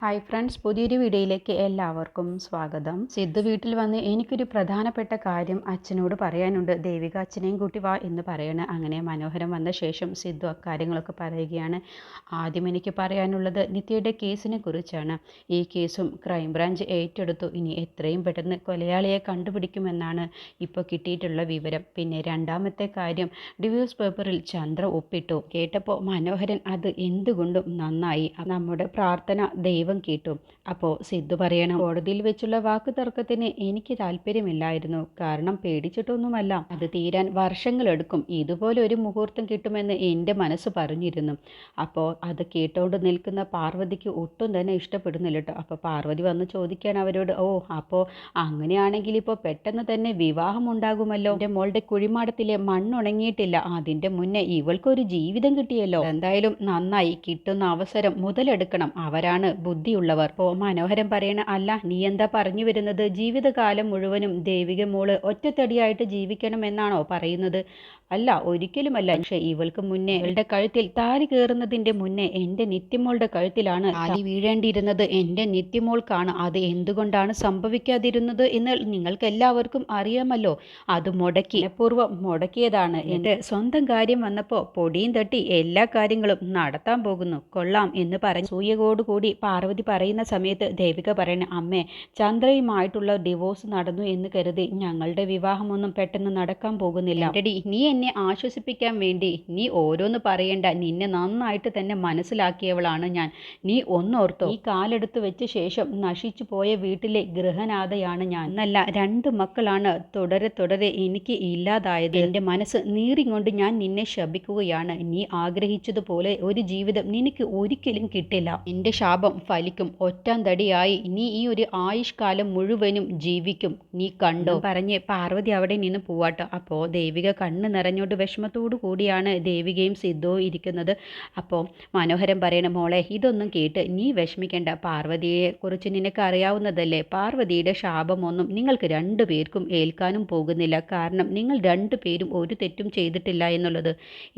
Hi friends, പുതിയൊരു വീഡിയോയിലേക്ക് എല്ലാവർക്കും സ്വാഗതം. സിദ്ധു വീട്ടിൽ വന്ന് എനിക്കൊരു പ്രധാനപ്പെട്ട കാര്യം അച്ഛനോട് പറയാനുണ്ട്. ദേവിക അച്ഛനെയും കൂട്ടി വാ എന്ന് പറയണേ. അങ്ങനെ മനോഹരം വന്ന ശേഷം സിദ്ധു അക്കാര്യങ്ങളൊക്കെ പറയുകയാണ്. ആദ്യം എനിക്ക് പറയാനുള്ളത് നിത്യയുടെ കേസിനെ കുറിച്ചാണ്. ഈ കേസും ക്രൈംബ്രാഞ്ച് ഏറ്റെടുത്തു. ഇനി എത്രയും പെട്ടെന്ന് കൊലയാളിയെ കണ്ടുപിടിക്കുമെന്നാണ് ഇപ്പോൾ കിട്ടിയിട്ടുള്ള വിവരം. പിന്നെ രണ്ടാമത്തെ കാര്യം, ഡിവോഴ്സ് പേപ്പറിൽ ചന്ദ്ര ഒപ്പിട്ടു. കേട്ടപ്പോൾ മനോഹരൻ അത് എന്തുകൊണ്ടും നന്നായി. നമ്മുടെ പ്രാർത്ഥന ദൈവം കേട്ടു. അപ്പോൾ സിദ്ധു പറയണം, കോടതിയിൽ വെച്ചുള്ള വാക്ക് തർക്കത്തിന് എനിക്ക് താല്പര്യമില്ലായിരുന്നു. കാരണം പേടിച്ചിട്ടൊന്നുമല്ല, അത് തീരാൻ വർഷങ്ങളെടുക്കും. ഇതുപോലെ ഒരു മുഹൂർത്തം കിട്ടുമെന്ന് എൻ്റെ മനസ്സ് പറഞ്ഞിരുന്നു. അപ്പോൾ അത് കേട്ടോണ്ട് നിൽക്കുന്ന പാർവതിക്ക് ഒട്ടും തന്നെ ഇഷ്ടപ്പെടുന്നില്ല കേട്ടോ. അപ്പോൾ പാർവതി വന്ന് ചോദിക്കാൻ അവരോട്, അപ്പോൾ അങ്ങനെയാണെങ്കിൽ ഇപ്പോൾ പെട്ടെന്ന് തന്നെ വിവാഹം ഉണ്ടാകുമല്ലോ. എൻ്റെ മോളുടെ കുഴിമാടത്തിലെ മണ്ണുണങ്ങിയിട്ടില്ല, അതിൻ്റെ മുന്നേ ഇവൾക്കൊരു ജീവിതം കിട്ടിയല്ലോ. എന്തായാലും നന്നായി, കിട്ടുന്ന അവസരം മുതലെടുക്കണം. അവരാണ് ബുദ്ധിയുള്ളവർ. മനോഹരം പറയണ, അല്ല നീ എന്താ പറഞ്ഞു വരുന്നത്? ജീവിതകാലം മുഴുവനും ദേവിക മോള് ഒറ്റത്തടിയായിട്ട് ജീവിക്കണം എന്നാണോ പറയുന്നത്? അല്ല, ഒരിക്കലുമല്ല. പക്ഷെ ഇവൾക്ക് മുന്നേ, ഇവളുടെ കഴുത്തിൽ താലി കയറുന്നതിന്റെ മുന്നേ എൻ്റെ നിത്യമോളുടെ കഴുത്തിലാണ് താലി വീഴേണ്ടിയിരുന്നത്. എൻ്റെ നിത്യമോൾക്കാണ്. അത് എന്തുകൊണ്ടാണ് സംഭവിക്കാതിരുന്നത് എന്ന് നിങ്ങൾക്ക് എല്ലാവർക്കും അറിയാമല്ലോ. അത് പൂർവ്വം മുടക്കിയതാണ്. എൻ്റെ സ്വന്തം കാര്യം വന്നപ്പോൾ പൊടിയും തട്ടി എല്ലാ കാര്യങ്ങളും നടത്താൻ പോകുന്നു. കൊള്ളാം എന്ന് പറഞ്ഞ് സൂയകോടുകൂടി പാർവതി പറയുന്ന സമയത്ത് ദേവിക പറയണ, അമ്മേ, ചന്ദ്രയുമായിട്ടുള്ള ഡിവോഴ്സ് നടന്നു എന്ന് കരുതി ഞങ്ങളുടെ വിവാഹമൊന്നും പെട്ടെന്ന് നടക്കാൻ പോകുന്നില്ല. നീ എന്നെ ആശ്വസിപ്പിക്കാൻ വേണ്ടി നീ ഓരോന്ന് പറയണ്ട. നിന്നെ നന്നായിട്ട് തന്നെ മനസ്സിലാക്കിയവളാണ് ഞാൻ. നീ ഒന്നോർത്തോ, ഈ കാലെടുത്ത് വെച്ച ശേഷം നശിച്ചു പോയ വീട്ടിലെ ഗൃഹനാഥയാണ് ഞാൻ. എന്നല്ല, 2 മക്കളാണ് തുടരെ എനിക്ക് ഇല്ലാതായത്. എൻ്റെ മനസ്സ് നീറിക്കൊണ്ട് ഞാൻ നിന്നെ ശപിക്കുകയാണ്. നീ ആഗ്രഹിച്ചതുപോലെ ഒരു ജീവിതം നിനക്ക് ഒരിക്കലും കിട്ടില്ല. എൻ്റെ ശാപം ഫലിക്കും. ഒറ്റാന്തടിയായി നീ ഈ ഒരു ആയുഷ്കാലം മുഴുവനും ജീവിക്കും. നീ കണ്ടോ പറഞ്ഞ് പാർവതി അവിടെ നിന്ന് പോവാട്ടോ. അപ്പോൾ ദേവിക കണ്ണ് നിറഞ്ഞോണ്ട് വിഷമത്തോടു കൂടിയാണ് ദേവികയും സിദ്ധുവും ഇരിക്കുന്നത്. അപ്പോൾ മനോഹരം പറയണ, മോളെ, ഇതൊന്നും കേട്ട് നീ വിഷമിക്കേണ്ട. പാർവതിയെ കുറിച്ച് നിനക്ക് അറിയാവുന്നതല്ലേ. പാർവതിയുടെ ശാപമൊന്നും നിങ്ങൾക്ക് 2 പേർക്കും ഏൽക്കാനും പോകുന്നില്ല. കാരണം നിങ്ങൾ 2 പേരും ഒരു തെറ്റും ചെയ്തിട്ടില്ല എന്നുള്ളത്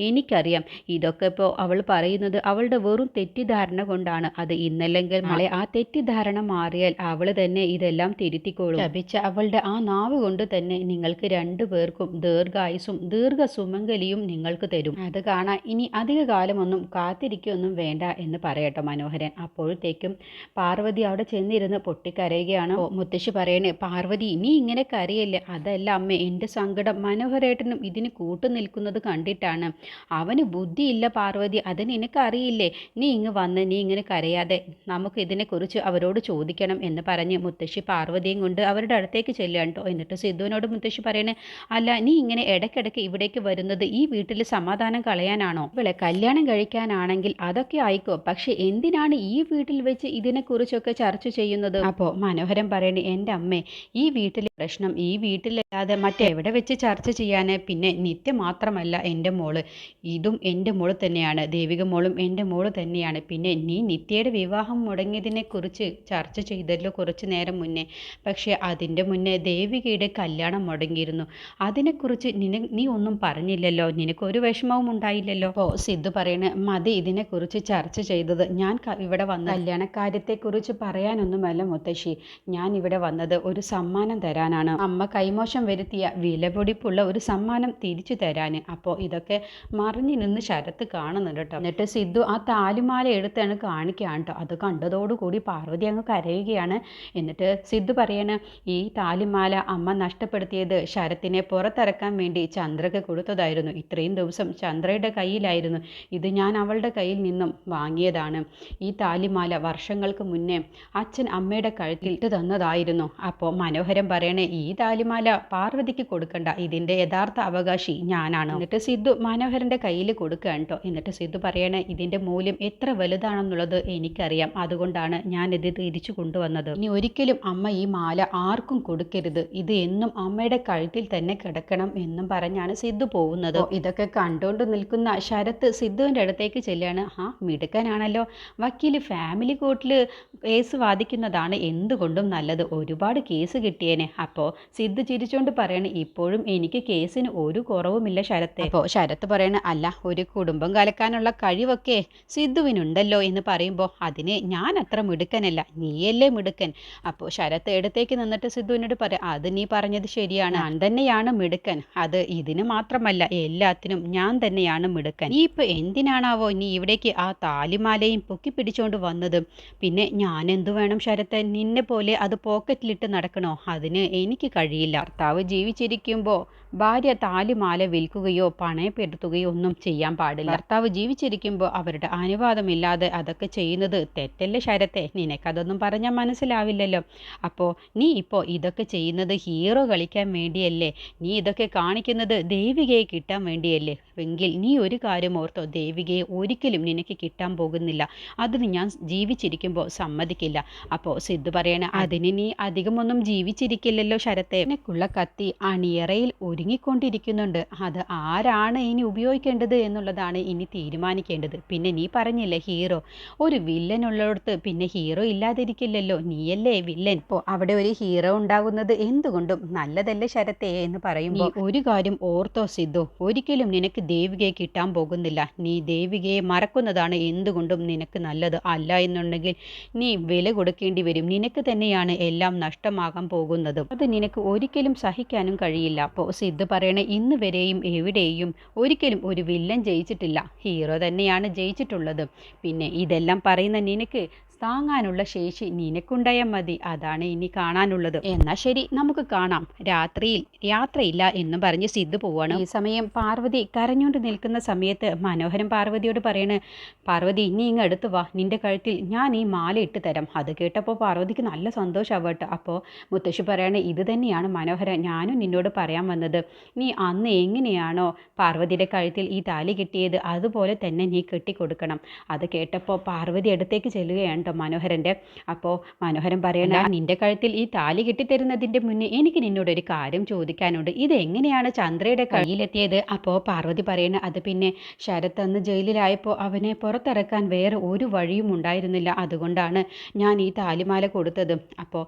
എനിക്കറിയാം. ഇതൊക്കെ ഇപ്പോൾ അവൾ പറയുന്നത് അവളുടെ വെറും തെറ്റിദ്ധാരണ കൊണ്ടാണ്. അത് ഇന്നല്ലെങ്കിൽ നാളെ ആ തെറ്റിദ്ധാരണ മാറിയാൽ അവൾ തന്നെ ഇതെല്ലാം തിരുത്തിക്കോളും. ശപിച്ച അവളുടെ ആ നാവ് കൊണ്ട് തന്നെ നിങ്ങൾക്ക് 2 പേർക്കും ദീർഘായുസും ദീർഘസുമംഗലിയും നിങ്ങൾക്ക് തരും. അത് കാണാൻ ഇനി അധിക കാലമൊന്നും കാത്തിരിക്കുകയൊന്നും വേണ്ട എന്ന് പറയട്ടോ മനോഹരൻ. അപ്പോഴത്തേക്കും പാർവതി അവിടെ ചെന്നിരുന്ന് പൊട്ടിക്കരയുകയാണ്. മുത്തശ്ശി പറയണേ, പാർവതി നീ ഇങ്ങനെ കരയല്ലേ. അതല്ല അമ്മേ, എൻ്റെ സങ്കടം മനോഹരേട്ടനും ഇതിന് കൂട്ടു നിൽക്കുന്നത് കണ്ടിട്ടാണ്. അവന് ബുദ്ധിയില്ല പാർവതി, അത് നിനക്കറിയില്ലേ. നീ ഇങ്ങനെ കരയാതെ, നമുക്ക് ഇതിനെക്കുറിച്ച് അവരോട് ചോദിക്കണം എന്ന് പറഞ്ഞ് മുത്തശ്ശി പാർവതിയും കൊണ്ട് അവരുടെ അടുത്തേക്ക് ചെല്ലുകയാണ് കേട്ടോ. എന്നിട്ട് സിദ്ധുവിനോട് മുത്തശ്ശി പറയണേ, അല്ല നീ ഇങ്ങനെ ഇടയ്ക്കിടയ്ക്ക് ഇവിടേക്ക് വരുന്നത് ഈ വീട്ടിൽ സമാധാനം കളയാനാണോ? ഇവളെ കല്യാണം കഴിക്കാനാണെങ്കിൽ അതൊക്കെ ആയിക്കോ, പക്ഷെ എന്തിനാണ് ഈ വീട്ടിൽ വെച്ച് ഇതിനെക്കുറിച്ചൊക്കെ ചർച്ച ചെയ്യുന്നത്? അപ്പോൾ മനോഹരം പറയണേ, എൻ്റെ അമ്മേ, ഈ വീട്ടിലെ പ്രശ്നം ഈ വീട്ടിലല്ലാതെ മറ്റെവിടെ വെച്ച് ചർച്ച ചെയ്യാന്? പിന്നെ നിത്യ മാത്രമല്ല എൻ്റെ മോള്, ഇതും എൻ്റെ മോള് തന്നെയാണ്. ദേവിക മോളും എൻ്റെ മോള് തന്നെയാണ്. പിന്നെ നീ നിത്യയുടെ വിവാഹം മുടങ്ങിയതിനെക്കുറിച്ച് ചർച്ച ചെയ്തല്ലോ കുറച്ച് നേരം മുന്നേ. പക്ഷേ അതിൻ്റെ മുന്നേ ദേവികയുടെ കല്യാണം മുടങ്ങിയിരുന്നു. അതിനെക്കുറിച്ച് നീ ഒന്നും പറഞ്ഞില്ലല്ലോ. നിനക്കൊരു വിഷമവും ഉണ്ടായില്ലല്ലോ. അപ്പോൾ സിദ്ധു പറയണ, മതി ഇതിനെക്കുറിച്ച് ചർച്ച ചെയ്തത്. ഞാൻ ഇവിടെ വന്ന കല്യാണക്കാര്യത്തെക്കുറിച്ച് പറയാനൊന്നുമല്ല മുത്തശ്ശി. ഞാൻ ഇവിടെ വന്നത് ഒരു സമ്മാനം തരാനാണ്. അമ്മ കൈമോശം വരുത്തിയ വിലപിടിപ്പുള്ള ഒരു സമ്മാനം തിരിച്ചു തരാൻ. അപ്പോൾ ഇതൊക്കെ മറിഞ്ഞു നിന്ന് ശരത്ത് കാണുന്നുണ്ട് കേട്ടോ. എന്നിട്ട് സിദ്ധു ആ താലിമാല എടുത്താണ് കാണിക്കാൻ കേട്ടോ. അത് കണ്ടതോടുകൂടി പാർവതി അങ്ങ് കരയുകയാണ്. എന്നിട്ട് സിദ്ധു പറയണ, ഈ താലിമാല അമ്മ നഷ്ടപ്പെടുത്തിയത് ശരത്തിനെ പുറത്തിറക്കാൻ വേണ്ടി ചന്ദ്രക്ക് കൊടുത്തതായിരുന്നു. ഇത്രയും ദിവസം ചന്ദ്രയുടെ കയ്യിലായിരുന്നു. ഇത് ഞാൻ അവളുടെ കയ്യിൽ നിന്നും വാങ്ങിയതാണ്. ഈ താലിമാല വർഷങ്ങൾക്ക് മുന്നേ അച്ഛൻ അമ്മയുടെ കഴുത്തിൽ ഇട്ട് തന്നതായിരുന്നു. അപ്പോൾ മനോഹരം പറയണേ, ഈ താലിമാല പാർവതിക്ക് കൊടുക്കണ്ട, ഇതിൻ്റെ യഥാർത്ഥ അവകാശി ഞാനാണ്. എന്നിട്ട് സിദ്ധു മനോഹരൻ്റെ കയ്യിൽ കൊടുക്കുകയാണ് കേട്ടോ. എന്നിട്ട് സിദ്ധു പറയണേ, ഇതിൻ്റെ മൂല്യം എത്ര വലുതാണെന്നുള്ളത് എനിക്കറിയാം. അതുകൊണ്ടാണ് ഞാൻ ഇത് തിരിച്ചു കൊണ്ടുവന്നത്. ഇനി ഒരിക്കലും അമ്മ ഈ മാല ആർക്കും കൊടുക്കരുത്. ഇത് എന്നും അമ്മയുടെ കഴുത്തിൽ തന്നെ കിടക്കണം എന്നും പറഞ്ഞാണ് സിദ്ധു പോകുന്നത്. ഇതൊക്കെ കണ്ടുകൊണ്ട് നിൽക്കുന്ന ശരത്ത് സിദ്ധുവിൻ്റെ അടുത്തേക്ക് ചെല്ലുകയാണ്. മിടുക്കനാണല്ലോ, വക്കീൽ ഫാമിലി കോർട്ടിൽ കേസ് വാദിക്കുന്നതാണ് എന്തുകൊണ്ടും നല്ലത്. ഒരുപാട് കേസ് കിട്ടിയേനെ. അപ്പോൾ സിദ്ധു ചിരിച്ചുകൊണ്ട് പറയണ, ഇപ്പോഴും എനിക്ക് കേസിന് ഒരു കുറവുമില്ല ശരത്തെ. അപ്പോൾ ശരത്ത് പറയണ, അല്ല, ഒരു കുടുംബം കലക്കാനുള്ള കഴിവൊക്കെ സിദ്ധുവിനുണ്ടല്ലോ എന്ന് പറയുമ്പോൾ അതിന് ഞാൻ അത്ര മിടുക്കനല്ല, നീയല്ലേ മിടുക്കൻ. അപ്പോൾ ശരത്ത് ഇടത്തേക്ക് നിന്നിട്ട് സിദ്ധുവിനോട് പറയാം, അത് നീ പറഞ്ഞത് ശരിയാണ്, ഞാൻ തന്നെയാണ് മിടുക്കൻ. അത് ഇതിന് മാത്രമല്ല, എല്ലാത്തിനും ഞാൻ തന്നെയാണ് മിടുക്കൻ. നീ ഇപ്പൊ എന്തിനാണാവോ നീ ഇവിടേക്ക് ആ താലിമാലയും പൊക്കി പിടിച്ചോണ്ട് വന്നത്? പിന്നെ ഞാൻ എന്തു വേണം ശരത്ത്? നിന്നെ പോലെ അത് പോക്കറ്റിലിട്ട് നടക്കണോ? അതിന് എനിക്ക് കഴിയില്ല. ഭർത്താവ് ജീവിച്ചിരിക്കുമ്പോൾ ഭാര്യ താലിമാല വിൽക്കുകയോ പണയപ്പെടുത്തുകയോ ഒന്നും ചെയ്യാൻ പാടില്ല. ഭർത്താവ് ജീവിച്ചിരിക്കുമ്പോൾ അവരുടെ അനുവാദമില്ലാതെ അതൊക്കെ ചെയ്യുന്നത് തെറ്റല്ലേ ശരത്തെ? നിനക്കതൊന്നും പറഞ്ഞാൽ മനസ്സിലാവില്ലല്ലോ. അപ്പോൾ നീ ഇപ്പോൾ ഇതൊക്കെ ചെയ്യുന്നത് ഹീറോ കളിക്കാൻ വേണ്ടിയല്ലേ? നീ ഇതൊക്കെ കാണിക്കുന്നത് ദേവികയെ കിട്ടാൻ വേണ്ടിയല്ലേ? എങ്കിൽ നീ ഒരു കാര്യം ഓർത്തോ, ദേവികയെ ഒരിക്കലും നിനക്ക് കിട്ടാൻ പോകുന്നില്ല. അതിന് ഞാൻ ജീവിച്ചിരിക്കുമ്പോൾ സമ്മതിക്കില്ല. അപ്പോൾ സിദ്ധു പറയണ, അതിന് നീ അധികമൊന്നും ജീവിച്ചിരിക്കില്ലല്ലോ ശരത്തെ. നിനക്കുള്ള കത്തി അണിയറയിൽ ഒരുങ്ങിക്കൊണ്ടിരിക്കുന്നുണ്ട്. അത് ആരാണ് ഇനി ഉപയോഗിക്കേണ്ടത് എന്നുള്ളതാണ് ഇനി തീരുമാനിക്കേണ്ടത്. പിന്നെ നീ പറഞ്ഞില്ലേ ഹീറോ, ഒരു വില്ലൻ ഉള്ളിടത്ത് പിന്നെ ഹീറോ ഇല്ലാതിരിക്കില്ലല്ലോ, നീയല്ലേ വില്ലൻ. ഇപ്പോൾ അവിടെ ഒരു ഹീറോ ഉണ്ടാകുന്നത് എന്തുകൊണ്ടും നല്ലതല്ലേ ശരത്തെ എന്ന് പറയുമ്പോൾ, ഒരു കാര്യം ഓർത്തോ സിദ്ധു, ഒരിക്കലും നിനക്ക് ദേവികയെ കിട്ടാൻ പോകുന്നില്ല. നീ ദേവികയെ മറക്കുന്നതാണ് എന്തുകൊണ്ടും നിനക്ക് നല്ലത്. അല്ല എന്നുണ്ടെങ്കിൽ നീ വില കൊടുക്കേണ്ടി വരും. നിനക്ക് തന്നെയാണ് എല്ലാം നഷ്ടമാകാൻ പോകുന്നത്. അത് നിനക്ക് ഒരിക്കലും സഹിക്കാനും കഴിയില്ല. അപ്പോൾ സിദ്ധു പറയണ, ഇന്ന് വരെയും എവിടെയും ഒരിക്കലും ഒരു വില്ലൻ ജയിച്ചിട്ടില്ല, ഹീറോ തന്നെയാണ് ജയിച്ചിട്ടുള്ളത്. പിന്നെ ഇതെല്ലാം പറയുന്ന നിനക്ക് താങ്ങാനുള്ള ശേഷി നിനക്കുണ്ടായാൽ മതി. അതാണ് ഇനി കാണാനുള്ളത്. എന്നാൽ ശരി, നമുക്ക് കാണാം. രാത്രിയിൽ യാത്രയില്ല എന്നും പറഞ്ഞ് സിദ്ധു പോവാണ്. ഈ സമയം പാർവതി കരഞ്ഞുകൊണ്ട് നിൽക്കുന്ന സമയത്ത് മനോഹരൻ പാർവതിയോട് പറയണ്, പാർവതി നീ ഇങ്ങ് അടുത്ത് വാ, നിന്റെ കഴുത്തിൽ ഞാൻ ഈ മാല ഇട്ട് തരാം. അത് കേട്ടപ്പോൾ പാർവതിക്ക് നല്ല സന്തോഷമാവട്ടെ. അപ്പോൾ മുത്തശ്ശി പറയണേ, ഇത് തന്നെയാണ് മനോഹരൻ ഞാനും നിന്നോട് പറയാൻ വന്നത്. നീ അന്ന് എങ്ങനെയാണോ പാർവതിയുടെ കഴുത്തിൽ ഈ താലി കിട്ടിയത് അതുപോലെ തന്നെ നീ കെട്ടിക്കൊടുക്കണം. അത് കേട്ടപ്പോൾ പാർവതി അടുത്തേക്ക് ചെല്ലുകയാണ് മനോഹരൻ്റെ. അപ്പോൾ മനോഹരൻ പറയണ, നിന്റെ കഴുത്തിൽ ഈ താലി കെട്ടിത്തരുന്നതിൻ്റെ മുന്നേ എനിക്ക് നിന്നോടൊരു കാര്യം ചോദിക്കാനുണ്ട്. ഇത് എങ്ങനെയാണ് ചന്ദ്രയുടെ കയ്യിലെത്തിയത്? അപ്പോൾ പാർവതി പറയണ, അത് പിന്നെ ശരത് അന്ന് ജയിലിലായപ്പോൾ അവനെ പുറത്തിറക്കാൻ വേറെ ഒരു വഴിയും ഉണ്ടായിരുന്നില്ല, അതുകൊണ്ടാണ് ഞാൻ ഈ താലിമാല കൊടുത്തത്. അപ്പോൾ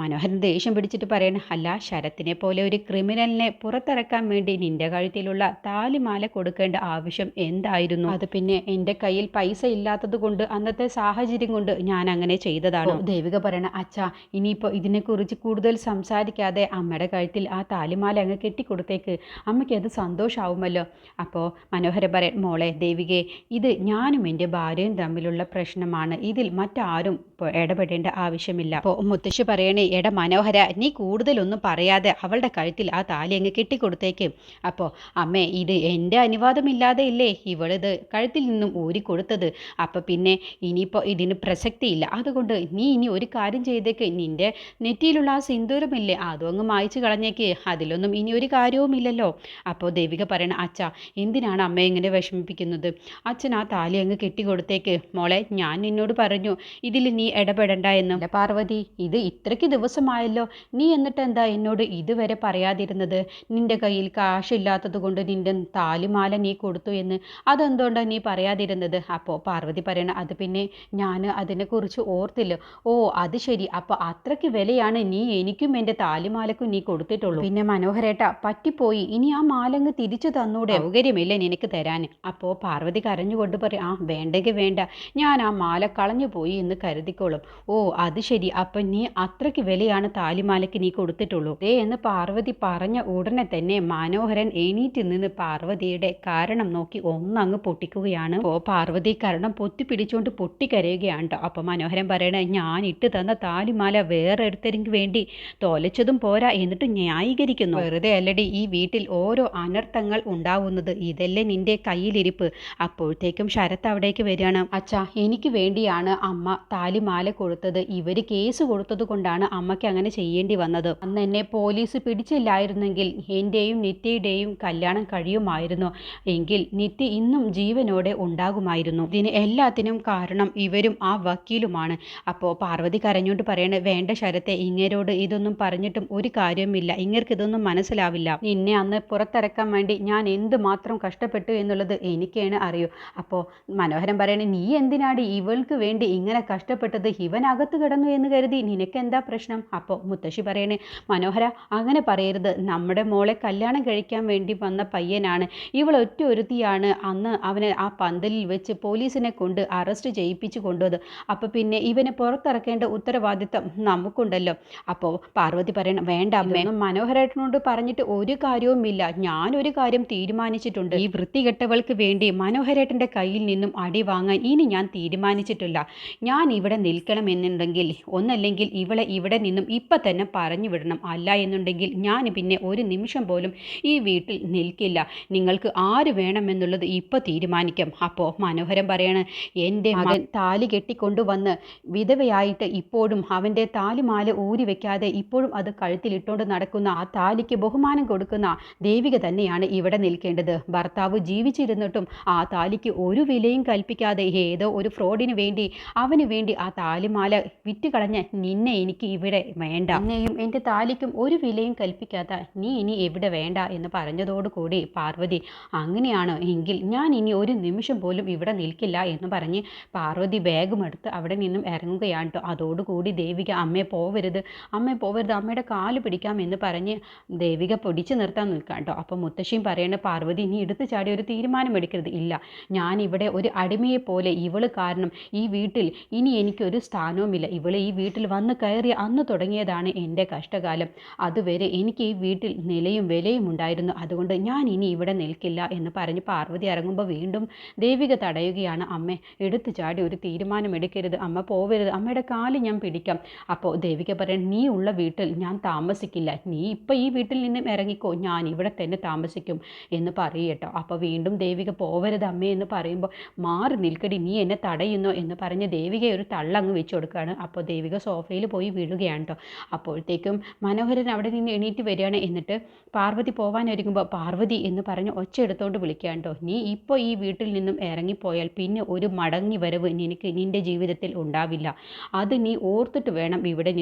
മനോഹരൻ ദേഷ്യം പിടിച്ചിട്ട് പറയണ, അല്ല, ശരത്തിനെ പോലെ ഒരു ക്രിമിനലിനെ പുറത്തിറക്കാൻ വേണ്ടി നിന്റെ കഴുത്തിലുള്ള താലിമാല കൊടുക്കേണ്ട ആവശ്യം എന്തായിരുന്നു? അത് പിന്നെ എൻ്റെ കയ്യിൽ പൈസ ഇല്ലാത്തത് കൊണ്ട്, അന്നത്തെ സാഹചര്യം കൊണ്ട് ഞാൻ അങ്ങനെ ചെയ്തതാണ്. ദേവിക പറയണ, അച്ഛാ ഇനിയിപ്പോൾ ഇതിനെക്കുറിച്ച് കൂടുതൽ സംസാരിക്കാതെ അമ്മയുടെ കഴുത്തിൽ ആ താലിമാല അങ്ങ് കെട്ടിക്കൊടുത്തേക്ക്, അമ്മയ്ക്ക് അത് സന്തോഷമാവുമല്ലോ. അപ്പോൾ മനോഹരൻ പറയൻ, മോളെ ദേവികയെ, ഇത് ഞാനും എൻ്റെ ഭാര്യയും തമ്മിലുള്ള പ്രശ്നമാണ്, ഇതിൽ മറ്റാരും ഇടപെടേണ്ട ആവശ്യമില്ല. അപ്പോൾ മുത്തശ്ശി പറയണേ, എടാ മനോഹര, നീ കൂടുതലൊന്നും പറയാതെ അവളുടെ കഴുത്തിൽ ആ താലി അങ്ങ് കെട്ടിക്കൊടുത്തേക്ക്. അപ്പോൾ അമ്മേ, ഇത് എൻ്റെ അനുവാദമില്ലാതെ ഇല്ലേ ഇവളിത് കഴുത്തിൽ നിന്നും ഊരിക്കൊടുത്തത്. അപ്പോൾ പിന്നെ ഇനിയിപ്പോൾ ഇതിന് പ്രസക്തിയില്ല. അതുകൊണ്ട് നീ ഇനി ഒരു കാര്യം ചെയ്തേക്ക്, നിൻ്റെ നെറ്റിയിലുള്ള ആ സിന്ദൂരമില്ലേ അതും അങ്ങ് മായ്ച്ചു കളഞ്ഞേക്ക്, അതിലൊന്നും ഇനി ഒരു കാര്യവുമില്ലല്ലോ. അപ്പോൾ ദേവിക പറയണ, അച്ഛാ എന്തിനാണ് അമ്മയെ ഇങ്ങനെ വിഷമിപ്പിക്കുന്നത്? അച്ഛൻ ആ താലി അങ്ങ് കെട്ടിക്കൊടുത്തേക്ക്. മോളെ, ഞാൻ നിന്നോട് പറഞ്ഞു ഇതിൽ നീ ഇടപെടണ്ട എന്ന്. അല്ല പാർവതി, ഇത് ഇത്രയ്ക്ക് ദിവസമായല്ലോ, നീ എന്നിട്ട് എന്താ എന്നോട് ഇതുവരെ പറയാതിരുന്നത്? നിൻ്റെ കയ്യിൽ കാശില്ലാത്തത് കൊണ്ട് നിൻ്റെ താലിമാല നീ കൊടുത്തു എന്ന്, അതെന്തുകൊണ്ടാണ് നീ പറയാതിരുന്നത്? അപ്പോൾ പാർവതി പറയണ, അത് പിന്നെ ഞാൻ അതിനെക്കുറിച്ച് ഓർത്തില്ല. ഓ അത് ശരി, അപ്പോൾ അത്രയ്ക്ക് വിലയാണ് നീ എനിക്കും എൻ്റെ താലിമാലക്കും നീ കൊടുത്തിട്ടുള്ളൂ. പിന്നെ മനോഹരേട്ട, പറ്റിപ്പോയി, ഇനി ആ മാലങ്ങ് തിരിച്ചു തന്നൂടെ? സൗകര്യമില്ല നിനക്ക് തരാൻ. അപ്പോൾ പാർവതി കരഞ്ഞുകൊണ്ട് പറയും, ആ വേണ്ടെങ്കിൽ വേണ്ട, ഞാൻ ആ മാല കളഞ്ഞു പോയി എന്ന് കരുതിക്കോളും. ഓ അത് ശരി, അപ്പം നീ അത്രയ്ക്ക് വിലയാണ് താലിമാലയ്ക്ക് നീ കൊടുത്തിട്ടുള്ളൂ എന്ന് പാർവതി പറഞ്ഞ ഉടനെ തന്നെ മനോഹരൻ എണീറ്റ് നിന്ന് പാർവതിയുടെ കാരണം നോക്കി ഒന്നങ്ങ് പൊട്ടിക്കുകയാണ്. അപ്പോൾ പാർവതി കാരണം പൊത്തിപ്പിടിച്ചുകൊണ്ട് പൊട്ടിക്കരയുകയാണ് കേട്ടോ. അപ്പോൾ മനോഹരൻ പറയണേ, ഞാൻ ഇട്ട് തന്ന താലിമാല വേറെ എടുത്തരിക്ക് വേണ്ടി തോലച്ചതും പോരാ എന്നിട്ട് ന്യായീകരിക്കുന്നു. വെറുതെ അല്ലടി ഈ വീട്ടിൽ ഓരോ അനർത്ഥങ്ങൾ ഉണ്ടാവുന്നത്, ഇതല്ലേ നിന്റെ കയ്യിലിരിപ്പ്. അപ്പോഴത്തേക്കും ശരത്ത് അവിടേക്ക് വരികയാണ്. അച്ഛാ എനിക്ക് വേണ്ടിയാണ് അമ്മ താലിമാല കൊടുത്തത്, ഇവർ കേസ് കൊടുത്തത് കൊണ്ടാണ് അമ്മയ്ക്ക് അങ്ങനെ ചെയ്യേണ്ടി വന്നത്. അന്ന് എന്നെ പോലീസ് പിടിച്ചില്ലായിരുന്നെങ്കിൽ എൻ്റെയും നിത്യയുടെയും കല്യാണം കഴിയുമായിരുന്നു, എങ്കിൽ നിത്യ ഇന്നും ജീവനോടെ ഉണ്ടാകുമായിരുന്നു. ഇതിന് എല്ലാത്തിനും കാരണം ഇവരും ആ വക്കീലുമാണ്. അപ്പോൾ പാർവതി കരഞ്ഞുകൊണ്ട് പറയണ, വേണ്ട ശരത്തെ, ഇങ്ങേരോട് ഇതൊന്നും പറഞ്ഞിട്ടും ഒരു കാര്യവുമില്ല, ഇങ്ങേർക്ക് ഇതൊന്നും മനസ്സിലാവില്ല. നിന്നെ അന്ന് പുറത്തിറക്കാൻ വേണ്ടി ഞാൻ എന്തുമാത്രം കഷ്ടപ്പെട്ടു എന്നുള്ളത് എനിക്കാണ് അറിയൂ. അപ്പോൾ മനോഹരൻ പറയണേ, നീ എന്തിനാടി ഇവൾക്ക് വേണ്ടി ഇങ്ങനെ കഷ്ടപ്പെട്ടത്? ഇവനകത്ത് കിടന്നു എന്ന് കരുതി നിനക്കെന്താ പ്രശ്നം? അപ്പോൾ മുത്തശ്ശി പറയണേ, മനോഹര അങ്ങനെ പറയരുത്, നമ്മുടെ മോളെ കല്യാണം കഴിക്കാൻ വേണ്ടി വന്ന പയ്യനാണ്. ഇവൾ ഒറ്റ ഒരുത്തിയാണ് അന്ന് അവനെ ആ പന്തലിൽ വെച്ച് പോലീസിനെ കൊണ്ട് അറസ്റ്റ് ചെയ്യിപ്പിച്ചു കൊണ്ടുവന്നത്. അപ്പോൾ പിന്നെ ഇവനെ പുറത്തിറക്കേണ്ട ഉത്തരവാദിത്തം നമുക്കുണ്ടല്ലോ. അപ്പോൾ പാർവതി പറയണം, വേണ്ട അമ്മേ, മനോഹരേട്ടനോട് പറഞ്ഞിട്ട് ഒരു കാര്യവുമില്ല. ഞാനൊരു കാര്യം തീരുമാനിച്ചിട്ടുണ്ട്. ഈ വൃത്തികെട്ടവൾക്ക് വേണ്ടി മനോഹരേട്ടൻ്റെ കയ്യിൽ നിന്നും അടി വാങ്ങാൻ ഇനി ഞാൻ തീരുമാനിച്ചിട്ടില്ല. ഞാൻ ഇവിടെ നിൽക്കണമെന്നുണ്ടെങ്കിൽ ഒന്നല്ലെങ്കിൽ ഇവളെ ഇവിടെ നിന്നും ഇപ്പം തന്നെ പറഞ്ഞു വിടണം. അല്ല എന്നുണ്ടെങ്കിൽ ഞാൻ പിന്നെ ഒരു നിമിഷം പോലും ഈ വീട്ടിൽ നിൽക്കില്ല. നിങ്ങൾക്ക് ആര് വേണമെന്നുള്ളത് ഇപ്പോൾ തീരുമാനിക്കാം. അപ്പോൾ മനോഹരൻ പറയാണ്, എൻ്റെ മകൻ താലി കെട്ടിക്കൊണ്ടുവന്ന് വിധവയായിട്ട് ഇപ്പോഴും അവൻ്റെ താലിമാല ഊരി വെക്കാതെ ഇപ്പോഴും അത് കഴുത്തിലിട്ടുകൊണ്ട് നടക്കുന്ന, ആ താലിക്ക് ബഹുമാനം കൊടുക്കുന്ന ദേവിക തന്നെയാണ് ഇവിടെ നിൽക്കേണ്ടത്. ഭർത്താവ് ജീവിച്ചിരുന്നിട്ടും ആ താലിക്ക് ഒരു വിലയും കൽപ്പിക്കാതെ ഏതോ ഒരു ഫ്രോഡിന് വേണ്ടി അവന് വേണ്ടി ആ താലിമാല വിറ്റുകളഞ്ഞ നിന്നെ എനിക്ക് ഇവിടെ വേണ്ട. എന്നെയും എൻ്റെ താലിക്കും ഒരു വിലയും കൽപ്പിക്കാത്ത നീ ഇനി എവിടെ വേണ്ട എന്ന് പറഞ്ഞതോടുകൂടി പാർവതി, അങ്ങനെയാണോ എങ്കിൽ ഞാൻ ഇനി ഒരു നിമിഷം പോലും ഇവിടെ നിൽക്കില്ല എന്ന് പറഞ്ഞ് പാർവതി ബാഗും എടുത്ത് അവിടെ നിന്നും ഇറങ്ങുകയാണ് കേട്ടോ. അതോടുകൂടി ദേവിക, അമ്മയെ പോവരുത്, അമ്മയെ പോവരുത്, അമ്മയുടെ കാല് പിടിക്കാം എന്ന് പറഞ്ഞ് ദേവിക പിടിച്ചു നിർത്താൻ നിൽക്കാം കേട്ടോ. അപ്പോൾ മുത്തശ്ശിയും പറയണ, പാർവതി നീ എടുത്തു ചാടി ഒരു തീരുമാനം എടുക്കരുത്. ഇല്ല, ഞാനിവിടെ ഒരു അടിമയെ പോലെ ഇവള് കാരണം ഈ വീട്ടിൽ ഇനി എനിക്കൊരു സ്ഥാനവുമില്ല. ഇവൾ ഈ വീട്ടിൽ വന്ന് കയറി അന്ന് തുടങ്ങിയതാണ് എൻ്റെ കഷ്ടകാലം. അതുവരെ എനിക്ക് ഈ വീട്ടിൽ നിലയും വിലയും ഉണ്ടായിരുന്നു. അതുകൊണ്ട് ഞാൻ ഇനി ഇവിടെ നിൽക്കില്ല എന്ന് പറഞ്ഞ് പാർവതി ഇറങ്ങുമ്പോൾ വീണ്ടും ദേവിക തടയുകയാണ്. അമ്മ എടുത്തു ചാടി ഒരു തീരുമാനം എടുക്കരുത്, അമ്മ പോവരുത്, അമ്മയുടെ കാല് ഞാൻ പിടിക്കാം. അപ്പോൾ ദേവിക പറയാൻ, നീ ഉള്ള വീട്ടിൽ ഞാൻ താമസിക്കില്ല, നീ ഇപ്പം ഈ വീട്ടിൽ നിന്നും ഇറങ്ങിക്കോ, ഞാൻ ഇവിടെ തന്നെ താമസിക്കും എന്ന് പറയട്ടോ. അപ്പോൾ വീണ്ടും ദേവിക പോവരുത് അമ്മേ എന്ന് പറയുമ്പോൾ, മാറി നിൽക്കടി, നീ എന്നെ തടയുന്നോ എന്ന് പറഞ്ഞ് ദേവിക ഒരു തള്ളങ്ങ് വെച്ച് കൊടുക്കുകയാണ്. അപ്പോൾ ദേവിക സോഫയിൽ പോയി വീഴുകയാണ് കേട്ടോ. അപ്പോഴത്തേക്കും മനോഹരൻ അവിടെ നിന്ന് എണീറ്റ് വരികയാണ്. എന്നിട്ട് പാർവതി പോവാൻ ഒരുങ്ങുമ്പോൾ പാർവതി എന്ന് പറഞ്ഞ് ഒച്ച എടുത്തോണ്ട് വിളിക്കുകയാണ് കേട്ടോ. നീ ഇപ്പോൾ ഈ വീട്ടിൽ നിന്നും ഇറങ്ങിപ്പോയാൽ പിന്നെ ഒരു മടങ്ങി വരവ് നിനക്ക് നിൻ്റെ ജീവിതത്തിൽ ഉണ്ടാവില്ല. അത് നീ ഓർത്തിട്ട് വേണം ഇവിടെ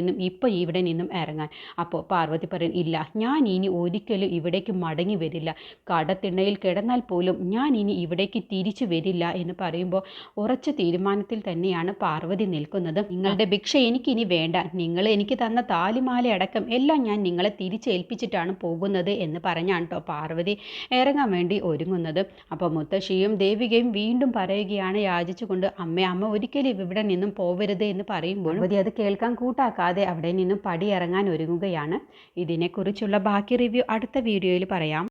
നിന്നും ഇറങ്ങാൻ. അപ്പോൾ പാർവതി പറയും, ഇല്ല, ഞാൻ ഇനി ഒരിക്കലും ഇവിടേക്ക് മടങ്ങി വരില്ല. കടത്തിണ്ണയിൽ കിടന്നാൽ പോലും ഞാൻ ഇനി ഇവിടേക്ക് തിരിച്ചു വരില്ല എന്ന് പറയുമ്പോൾ ഉറച്ച തീരുമാനത്തിൽ തന്നെയാണ് പാർവതി നിൽക്കുന്നത്. നിങ്ങളുടെ ഭിക്ഷ എനിക്കിനി വേണ്ട, നിങ്ങൾ എനിക്ക് തന്ന താലിമാല അടക്കം എല്ലാം ഞാൻ നിങ്ങളെ തിരിച്ചേൽപ്പിച്ചിട്ടാണ് പോകുന്നത് എന്ന് പറഞ്ഞാണ് കേട്ടോ പാർവതി ഇറങ്ങാൻ വേണ്ടി ഒരുങ്ങുന്നത്. അപ്പോൾ മുത്തശ്ശിയും ദേവികയും വീണ്ടും പറയുകയാണ് യാചിച്ചുകൊണ്ട്, അമ്മ ഒരിക്കലും ഇവിടെ നിന്നും പോവരുത് എന്ന് പറയുമ്പോൾ അത് കേൾക്കാൻ കൂട്ടാക്കാതെ അവിടെ നിന്നും പടി ഇറങ്ങാൻ ഒരുങ്ങുകയാണ്. ഇതിനെക്കുറിച്ചുള്ള ബാക്കി റിവ്യൂ അടുത്ത വീഡിയോയിൽ പറയാം.